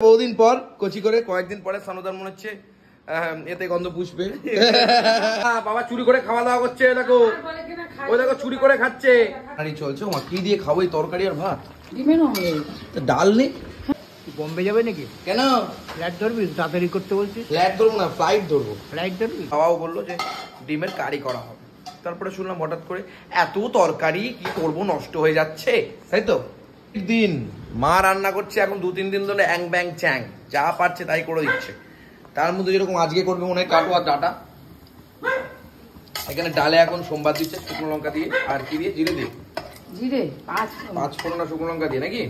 বহুদিন পর কচি করে কয়েকদিন পরে সানুদার মনে হচ্ছে এতে গন্ধ পুষবে। বাবা চুরি করে খাওয়া দাওয়া করছে, দেখো ওই দেখো চুরি করে খাচ্ছে। চলছে ওমা কি দিয়ে খাবো এই তরকারি আর ভাত? ডাল নেই। বম্বে যাবে নাকি? কেন ফ্লাইট ধরবি? তাড়াতাড়ি করতে বলছিস। ফ্লাইট ধরবো না, ফ্লাইট ধরবো। ফ্লাইট ধরবি? বাবাও বললো যে ডিমের কারি করা হবে। তারপরে শুনলাম হঠাৎ করে এত তরকারি কি করবো, নষ্ট হয়ে যাচ্ছে, তাই তো দিন মা রান্না করছে এখন 2-3 দিন ধরে অ্যাং ব্যাং চ্যাং যা পারছে তাই করে দিচ্ছে। তার মধ্যে যেরকম আজকে করবে মনে হয় কাটো আর ডাটা। এখানে ডালে এখন সোমবার দিচ্ছে শুকনো লঙ্কা দিয়ে আর কি দিয়ে, জিরে দিয়ে, জিরে 5 ফোড়ন শুকনো লঙ্কা দিয়ে নাকি,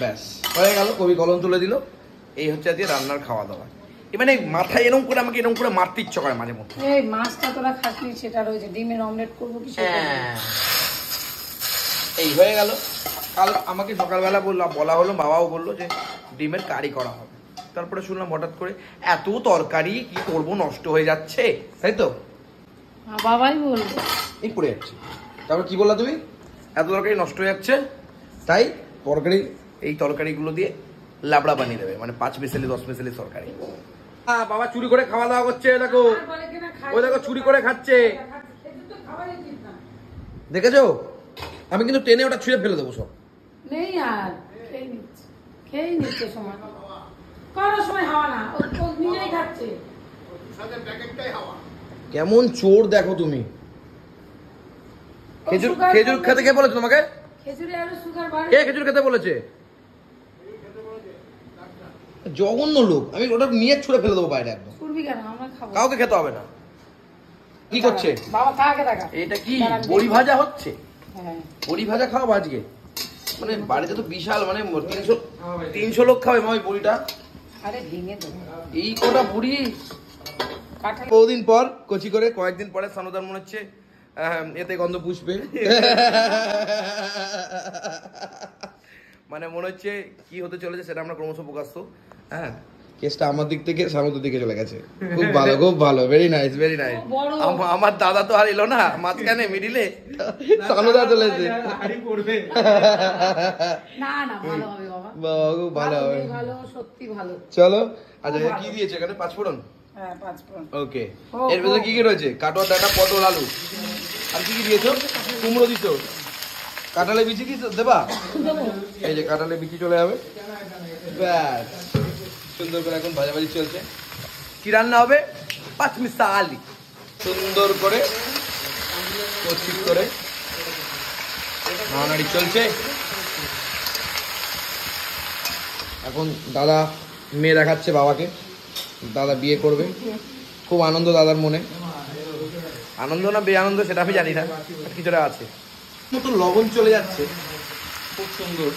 ব্যাস হয়ে গেল। কবি কলম তুলে দিল। এই হচ্ছে আজকে রান্নার খাওয়া দাওয়া। মানে মাথায় এরকম করে আমাকে এরকম করে মারতে ইচ্ছে করে মাঝে মধ্যে। এই মাছটা তোরা খাসনি, সেটা রয়েছে, ডিমের অমলেট করবো কি সেটা। এই হয়ে গেল। কাল আমাকে সকালবেলা বলা হলো, বাবাও বললো যে ডিমের কারি করা হবে। তারপরে শুনলাম হঠাৎ করে এত তরকারি কি করবো, নষ্ট হয়ে যাচ্ছে, তাই তো বাবাই বলবো এই পড়ে যাচ্ছে। তারপর কি বললা তুমি? এত তরকারি নষ্ট হয়ে যাচ্ছে, তাই তরকারি এই তরকারিগুলো দিয়ে লাবড়া বানিয়ে দেবে, মানে 5 মিশালি 10 মিশালি তরকারি। বাবা চুরি করে খাওয়া দাওয়া করছে, দেখো ওই দেখো চুরি করে খাচ্ছে, দেখেছো? আমি কিন্তু টেনে ওটা ছুঁড়ে ফেলে দেবো সব। নেই আর খেয়ে নিচ্ছে সময় কারো সময় হাওয়া না, ও নিজেই খাচ্ছে। কেমন চোর দেখো তুমি। খেজুর খেতে কে বলেছে তোমাকে? খেজুরে আরো সুগার বাড়ে। কে খেজুর খেতে বলেছে? জঘন্য লোক। আমি ওটা নিয়ে ছুঁড়ে ফেলে দেবো বাইরে একদম। ছুড়বি কেন? আমরা খাবো। কাউকে খেতে হবে না। কি করছে বাবা? থাকে থাকা। এটা কি বড়ি ভাজা হচ্ছে? হ্যাঁ বড়ি ভাজা খাওয়া আজকে? মানে বাড়িতে তো বিশাল, মানে 300 লোক খাবে মা ওই বড়িটা। আরে ভেঙে দেবো এই কটা বড়ি। বহুদিন পর কচি করে কয়েকদিন পরে সানুদার মনে হচ্ছে এতে গন্ধ পুষবে। মানে মনে হচ্ছে কি হতে চলেছে সেটা আমরা ক্রমশ প্রকাশ্য। হ্যাঁ, কেসটা আমার দিক থেকে সানুদার দিকে চলে গেছে। খুব ভালো, খুব ভালো, ভেরি নাইস, ভেরি নাইস। আমার দাদা তো আর এলো না মাঝখানে, মিডিলে সানুদা চলেছে। না না, ভালো হবে বাবা। বাবা খুব ভালো হবে, ভালো, সত্যি ভালো। চলো। আচ্ছা কি দিয়েছে এখানে? 5 ফোড়ন। হ্যাঁ 5 ফোড়ন। ওকে। এর ভিতরে কি কি রয়েছে? কাটোয়া ডাটা, পটল, আলু। আর কি কি দিয়েছো? কুমড়ো দিছো, কাঁঠালে বিচি দিছো, দেবা? এই যে কাঁঠালে বিচি চলে যাবে, ব্যাস। সুন্দর করে এখন ভাজাভাজি চলছে। কি রান্না হবে? 5 মিশালি সুন্দর করে কচি করে নাড়ানাড়ি চলছে। এখন দাদা মেয়ে দেখাচ্ছে বাবাকে, দাদা বিয়ে করবে। খুব আনন্দ দাদার মনে। আনন্দ না বেআনন্দ সেটা আমি জানি না, কিছুটা আছে। মতো লবণ চলে যাচ্ছে, খুব সুন্দর,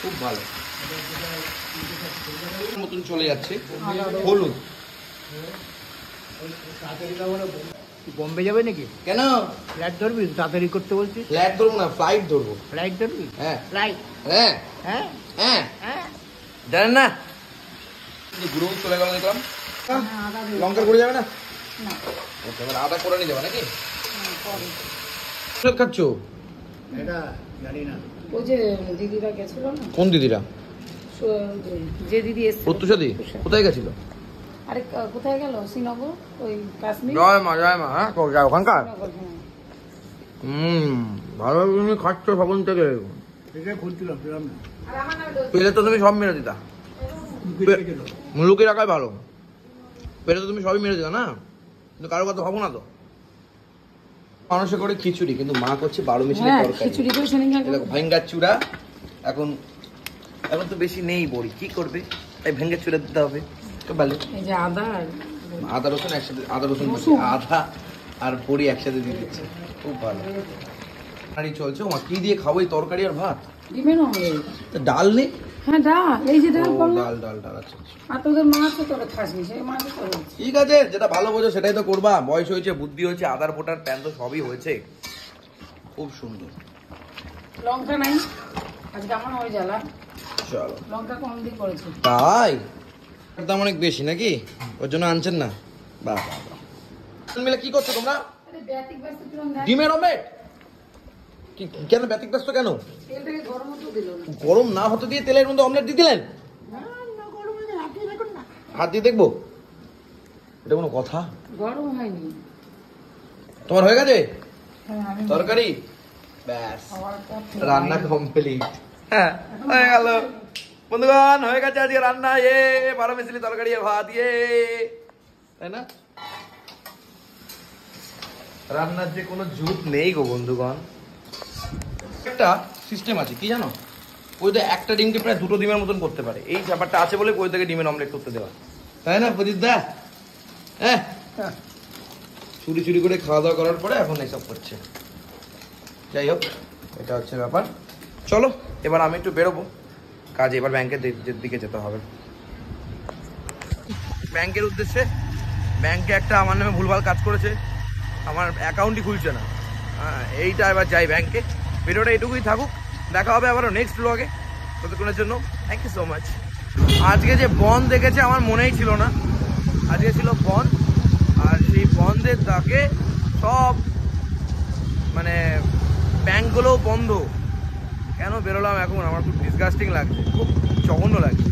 খুব ভালো মতন চলে যাচ্ছে। হলুদ। বম্বে যাবে নাকি? কেন ফ্লাইট ধরবি? তাড়াতাড়ি করতে বলছিস। ফ্লাইট ধরবো না, ফ্লাইট ধরবো। ফ্লাইট ধরবি? হ্যাঁ ফ্লাইট। হ্যাঁ হ্যাঁ হ্যাঁ হ্যাঁ জানেন না গুঁড়ো চলে গেল দেখলাম। লঙ্কার গুঁড়ো যাবে না? ওকে, এবার আদা করে নিয়ে যাবে নাকি? খাচ্ছ? এটা জানি না। ওই যে দিদিরা গেছিল না। কোন দিদিরা? যে দিদি এসেছিল। প্রত্যুষাদি কোথায় গেছিল? আরে কোথায় গেল? শ্রীনগর, ওই কাশ্মীর। জয় মা, জয় মা। হ্যাঁ ওখানকার। শ্রীনগর, হ্যাঁ। ভালো তুমি খাচ্ছ সবন থেকে। খুলছিলাম, পেলাম না। পেলে তো তুমি সব মেরে দিতা। লুকিয়ে রাখাই ভালো। পেলে তো তুমি সবই মেরে দিতা না, কিন্তু কারো কথা ভাবো না তো। মানুষে করে খিচুড়ি, কিন্তু মা করছে 12 মিশালি তরকারি। খিচুড়ি করে সেদিনকে দেখো ভেঙ্গার চূড়া। এখন তো বেশি নেই বড়ি, কি করবে? তাই ভেঙ্গার চূড়া দিতে হবে। এই যে আদা রসুন একসাথে, আদা রসুন আদা আর বড়ি একসাথে দিয়ে দিচ্ছে, খুব ভালো। তরকারি চলছে ওমা কি দিয়ে খাবো এই তরকারি আর ভাত? ডিমের অমলেট। ডাল নেই? হ্যাঁ ডাল, এই যে ডাল বললাম। ডাল ডাল ডাল। আচ্ছা আর তোদের মাছ তো তোরা খাসনি, সেই মাছ তো ঠিক আছে, যেটা ভালো বোঝো সেটাই তো করবা। বয়স হয়েছে, বুদ্ধি হয়েছে, আদার ফোটার প্যান তো সবই হয়েছে। খুব সুন্দর। লঙ্কা নাই আজকে আমার ওই জ্বালা। চলো, লঙ্কা কম দিয়ে করেছে। তাই দাম অনেক বেশি নাকি? ওর জন্য আনছেন না? বাহ বাহ। মিলে কি করছো তোমরা? ডিমের অমলেট কেন ব্যতিক্রস্ত কেন? তেলটাকে গরম হতে দিল না। গরম না হতে দিয়ে তেলের মধ্যে অমলেট দিয়ে দিলেন? না গরম হয়ে হাত দিয়ে দেখুন না। হাত দিয়ে দেখবো? এটা কোনো কথা? গরম হয়নি। তোমার হয়ে গেছে হ্যাঁ, আমি তরকারি? ব্যাস, খাবারটা রান্না কমপ্লিট। হ্যাঁ, হয়ে গেল বন্ধুগণ, হয়ে গেছে আজকে রান্না। 12 মিশালি তরকারি আর ভাত, তাই না? রান্নার যে কোনো জুত নেই গো বন্ধুগণ। একটা সিস্টেম আছে কি জানো, ওইটা একটা ডিমকে প্রায় 2টো ডিমের মতন করতে পারে। এই ব্যাপারটা আছে বলে ওই থেকে ডিমের অমলেট করতে দেওয়া, তাই না প্রদীপ দা? হ্যাঁ, চুরি চুরি করে খাওয়া দাওয়া করার পরে এখন এইসব করছে। যাই হোক, এটা হচ্ছে ব্যাপার। চলো এবার আমি একটু বেরোবো কাজে, এবার ব্যাংকের দিকে যেতে হবে। ব্যাংকের উদ্দেশ্যে, ব্যাংকে একটা আমার নামে ভুলভাল কাজ করেছে, আমার অ্যাকাউন্টই খুলছে না। এইটা এবার যাই ব্যাংকে। ভিডিওটা এটুকুই থাকুক, দেখা হবে আবারও নেক্সট ব্লগে। ততক্ষণের জন্য থ্যাংক ইউ সো মাচ। আজকে যে বন্ধ দেখেছে আমার মনেই ছিল না, আজকে ছিল বন্ধ। আর সেই বন্ধের দাগে সব মানে ব্যাংকগুলোও বন্ধ। কেন বেরোলাম এখন, আমার খুব ডিসগাস্টিং লাগছে, খুব জঘন্য লাগছে।